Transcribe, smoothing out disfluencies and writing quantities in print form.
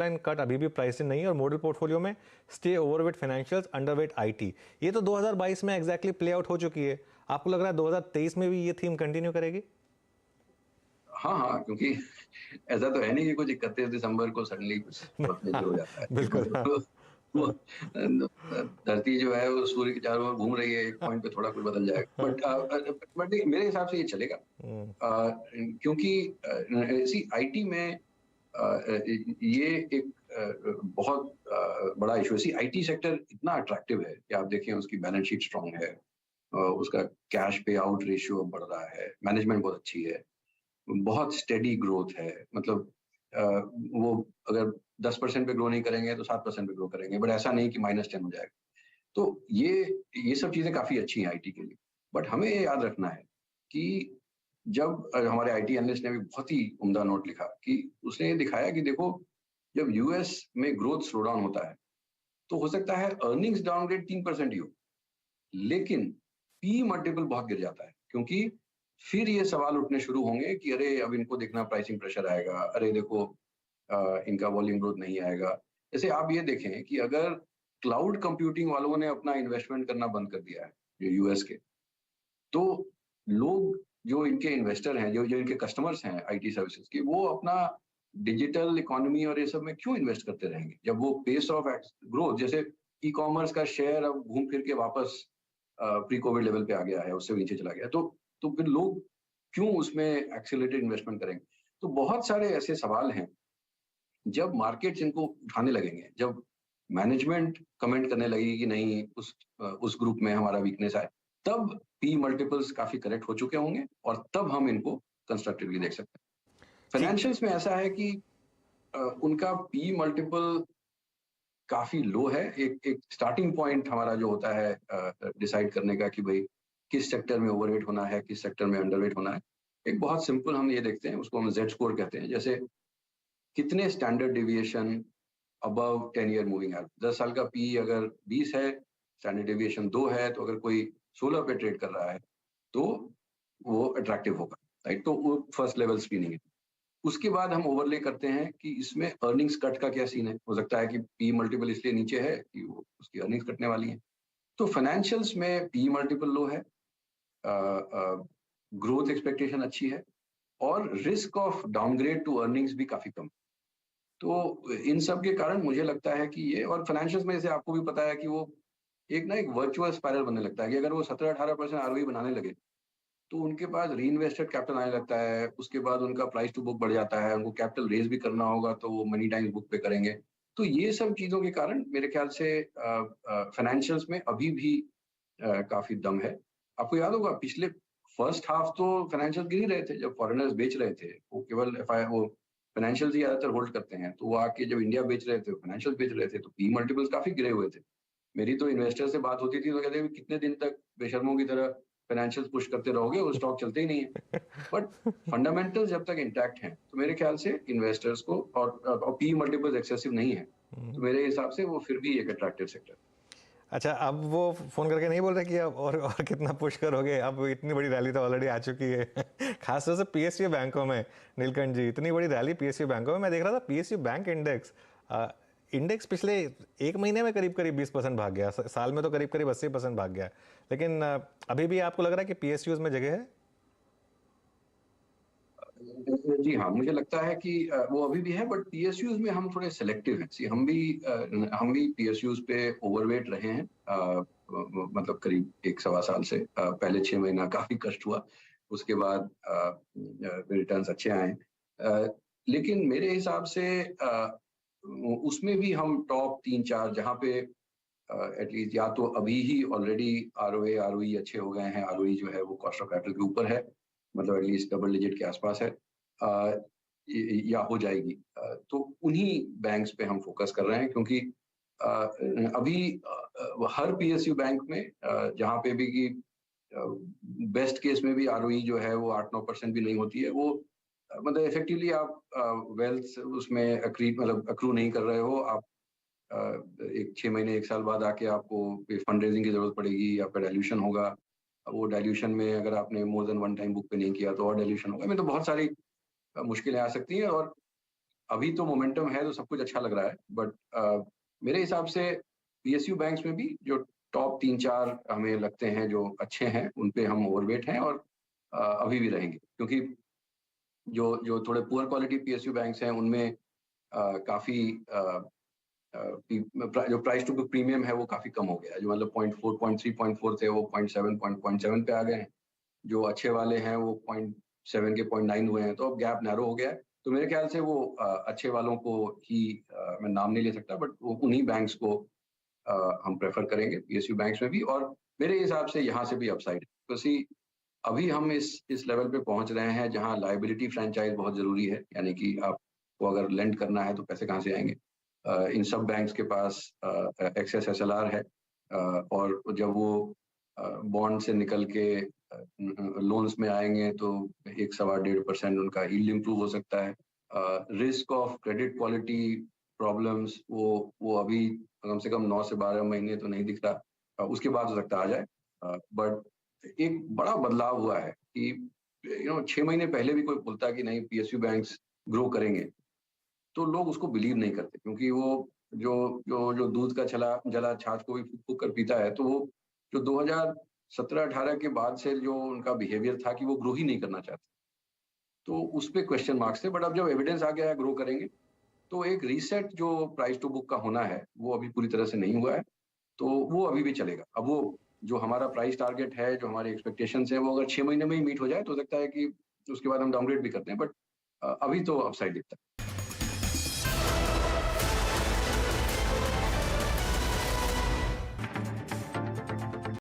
Line cut अभी भी price नहीं है और मॉडल पोर्टफोलियो में stay overweight financials underweight IT. ये तो 2022 में एग्जैक्टली प्ले आउट हो चुकी है। आपको लग रहा है 2023 में भी ये थीम कंटिन्यू करेगी? हाँ हाँ, क्योंकि ऐसा तो है नहीं कि कुछ 31 दिसंबर को सडनली कुछ बहुत मेजर हो जाता है। बिल्कुल, हाँ। वो धरती जो है वो सूर्य के चारों ओर घूम रही है, एक पॉइंट पे थोड़ा कुछ बदल जाएगा, बट मेरे हिसाब से ये चलेगा। क्योंकि सी आईटी में ये एक बहुत बड़ा इशू है। सी आईटी सेक्टर इतना अट्रैक्टिव है कि आप देखें उसकी बैलेंस शीट स्ट्रांग है, उसका कैश पे आउट रेशियो बढ़ रहा है, मैनेजमेंट बहुत अच्छी है, बहुत स्टेडी ग्रोथ है। मतलब वो अगर 10% पे ग्रो नहीं करेंगे तो 7% पे ग्रो करेंगे, बट ऐसा नहीं कि -10 हो जाएगा। तो ये सब चीजें काफी अच्छी हैं आईटी के लिए। बट हमें ये याद रखना है कि जब हमारे आईटी एनालिस्ट ने भी बहुत ही उम्दा नोट लिखा कि उसने ये दिखाया कि देखो, जब यूएस में ग्रोथ स्लो डाउन होता है तो हो सकता है अर्निंग्स डाउनग्रेड 3% ही हो, लेकिन पी मल्टीपल बहुत गिर जाता है, क्योंकि फिर ये सवाल उठने शुरू होंगे कि अरे अब इनको देखना प्राइसिंग प्रेशर आएगा, अरे देखो इनका वॉल्यूम ग्रोथ नहीं आएगा। जैसे आप ये देखें कि अगर क्लाउड कंप्यूटिंग वालों ने अपना इन्वेस्टमेंट करना बंद कर दिया है यूएस के, तो लोग जो इनके इन्वेस्टर हैं, जो जो इनके कस्टमर्स हैं आईटी सर्विसेज के, वो अपना डिजिटल इकोनॉमी और ये सब में क्यों इन्वेस्ट करते रहेंगे जब वो पेस ऑफ ग्रोथ, जैसे ई कॉमर्स का शेयर अब घूम फिर के वापस प्री कोविड लेवल पे आ गया है, उससे नीचे चला गया, तो फिर लोग क्यों उसमें एक्सेलरेटेड इन्वेस्टमेंट करेंगे? तो बहुत सारे ऐसे सवाल हैं। जब मार्केट्स इनको उठाने लगेंगे, जब मैनेजमेंट कमेंट करने लगेगी कि नहीं उस ग्रुप में हमारा वीकनेस आए, तब पी मल्टीपल्स काफी करेक्ट हो चुके होंगे और तब हम इनको कंस्ट्रक्टिवली देख सकते हैं। ठीक। फाइनेंशियल्स में ऐसा है कि उनका पी मल्टीपल काफी लो है। एक स्टार्टिंग पॉइंट हमारा जो होता है डिसाइड करने का कि भाई किस सेक्टर में ओवरवेट होना है, किस सेक्टर में अंडरवेट होना है, एक बहुत सिंपल हम ये देखते हैं, उसको हम जेड स्कोर कहते हैं। जैसे कितने standard deviation above 10 year moving average, 10 साल का पी अगर 20 है, स्टैंडर्ड डेविएशन 2 है, तो अगर कोई 16 पे ट्रेड कर रहा है तो वो अट्रैक्टिव होगा, राइट? तो वो फर्स्ट लेवल स्क्रीनिंग है। उसके बाद हम ओवरले करते हैं कि इसमें अर्निंग्स कट का क्या सीन है। हो सकता है कि पी मल्टीपल इसलिए नीचे है कि वो उसकी अर्निंग्स कटने वाली है। तो फाइनेंशियल्स में पी मल्टीपल लो है, ग्रोथ एक्सपेक्टेशन अच्छी है, और risk of downgrade to earnings भी काफी कम। तो इन सब के कारण मुझे लगता है कि ये, और फाइनेंशियल्स में जैसे आपको भी पता है कि वो एक वर्चुअल स्पाइरल बनने लगता है कि अगर वो 17-18% आरओई बनाने लगे तो उनके पास री इन्वेस्टेड कैपिटल आने लगता है, उसके बाद उनका प्राइस टू बुक बढ़ जाता है, उनको कैपिटल रेज भी करना होगा तो वो मनी टाइम्स बुक पे करेंगे। तो ये सब चीजों के कारण मेरे ख्याल से फाइनेंशियल्स में अभी भी काफी दम है। आपको याद होगा पिछले फर्स्ट हाफ तो फाइनेंशियल गिर ही रहे थे, जब फॉरेनर्स बेच रहे थे, वो केवल वो फाइनेंशियल ही ज्यादातर होल्ड करते हैं, तो वो आके जब इंडिया बेच रहे थे, फाइनेंशियल बेच रहे थे, तो पी मल्टीपल्स काफी गिरे हुए थे। मेरी तो इन्वेस्टर से बात होती थी तो कहते कितने दिन तक बेशर्मों की तरह फाइनेंशियल पुश करते रहोगे, वो स्टॉक चलते ही नहीं है। बट फंडामेंटल्स जब तक इंटैक्ट हैं तो मेरे ख्याल से इन्वेस्टर्स को, और पी मल्टीपल्स एक्सेसिव नहीं है, तो मेरे हिसाब से वो फिर भी एक अट्रैक्टिव सेक्टर। अच्छा, अब वो फोन करके नहीं बोल रहे कि अब और कितना पुश करोगे? अब इतनी बड़ी रैली तो ऑलरेडी आ चुकी है। खासतौर से पीएसयू बैंकों में। नीलकंठ जी, इतनी बड़ी रैली पीएसयू बैंकों में। मैं देख रहा था पीएसयू बैंक इंडेक्स पिछले एक महीने में करीब करीब 20% भाग गया, साल में तो करीब करीब 80% भाग गया। लेकिन अभी भी आपको लग रहा है कि पीएसयूज में जगह है? जी हाँ, मुझे लगता है कि वो अभी भी है, बट पीएसयूज में हम थोड़े सिलेक्टिव हैं। सी हम भी पीएसयूज पे ओवरवेट रहे हैं, मतलब करीब 1 सवा साल से। पहले 6 महीना काफी कष्ट हुआ, उसके बाद रिटर्न्स अच्छे आए। लेकिन मेरे हिसाब से उसमें भी हम टॉप 3-4 जहाँ पे एटलीस्ट या तो अभी ही ऑलरेडी आरओई अच्छे हो गए हैं, आरओई जो है वो कॉस्ट ऑफ कैपिटल के ऊपर है, मतलब एटलीस्ट डबल डिजिट के आसपास है, या हो जाएगी। तो उन्हीं बैंक्स पे हम फोकस कर रहे हैं, क्योंकि अभी हर पीएसयू बैंक में जहाँ पे भी कि बेस्ट केस में भी आरओई जो है वो 8-9% भी नहीं होती है, वो मतलब इफेक्टिवली आप वेल्थ उसमें अक्रू नहीं कर रहे हो आप। एक 6 महीने 1 साल बाद आके आपको फंड रेजिंग की जरूरत पड़ेगी, आपका डाइल्यूशन होगा। अब वो डाइल्यूशन में अगर आपने more than one time book पे नहीं किया तो और डाइल्यूशन होगा, में तो बहुत सारी मुश्किलें आ सकती हैं। और अभी तो मोमेंटम है तो सब कुछ अच्छा लग रहा है, बट मेरे हिसाब से पीएसयू बैंक्स में भी जो टॉप 3-4 हमें लगते हैं जो अच्छे हैं, उन पे हम ओवरवेट हैं और अभी भी रहेंगे। क्योंकि जो जो थोड़े पुअर क्वालिटी पीएसयू बैंक्स हैं, उनमें काफ़ी जो प्राइस टू बुक प्रीमियम है वो काफ़ी कम हो गया है। जो मतलब 0.4, 0.3, 0.4 थे, वो 0.7, 0.7 पे आ गए हैं। जो अच्छे वाले हैं वो 0.7 के 0.9 हुए हैं, तो अब गैप नैरो हो गया है। तो मेरे ख्याल से वो अच्छे वालों को ही मैं नाम नहीं ले सकता, बट वो उन्हीं बैंक्स को हम प्रेफर करेंगे पीएसयू बैंक्स में भी, और मेरे हिसाब से यहाँ से भी अपसाइड है। क्योंकि अभी हम इस लेवल पे पहुंच रहे हैं जहां लायबिलिटी फ्रेंचाइज बहुत जरूरी है, यानी कि आपको अगर लेंड करना है तो पैसे कहाँ से आएंगे। इन सब बैंक्स के पास एक्सेस एसएलआर है, और जब वो बॉन्ड से निकल के लोन्स में आएंगे तो 1-1.25% उनका यील्ड इंप्रूव हो सकता है। Risk of credit quality problems वो अभी कम से कम 9 से 12 महीने तो नहीं दिख रहा, उसके बाद हो सकता आ जाए। बट एक बड़ा बदलाव हुआ है कि 6 महीने पहले भी कोई बोलता कि नहीं पीएसयू बैंक्स ग्रो करेंगे, तो लोग उसको बिलीव नहीं करते, क्योंकि वो जो जो जो दूध का छला जला छाछ को भी फूंक कर पीता है। तो वो जो 2017-18 के बाद से जो उनका बिहेवियर था कि वो ग्रो ही नहीं करना चाहते, तो उस पे क्वेश्चन मार्क्स थे। बट अब जब एविडेंस आ गया है ग्रो करेंगे, तो एक रीसेट जो प्राइस टू बुक का होना है वो अभी पूरी तरह से नहीं हुआ है, तो वो अभी भी चलेगा। अब वो जो हमारा प्राइस टारगेट है, जो हमारी एक्सपेक्टेशंस है, वो अगर 6 महीने में ही मीट हो जाए तो हो सकता है कि उसके बाद हम डाउनग्रेड भी करते हैं, बट अभी तो अपसाइड दिखता है।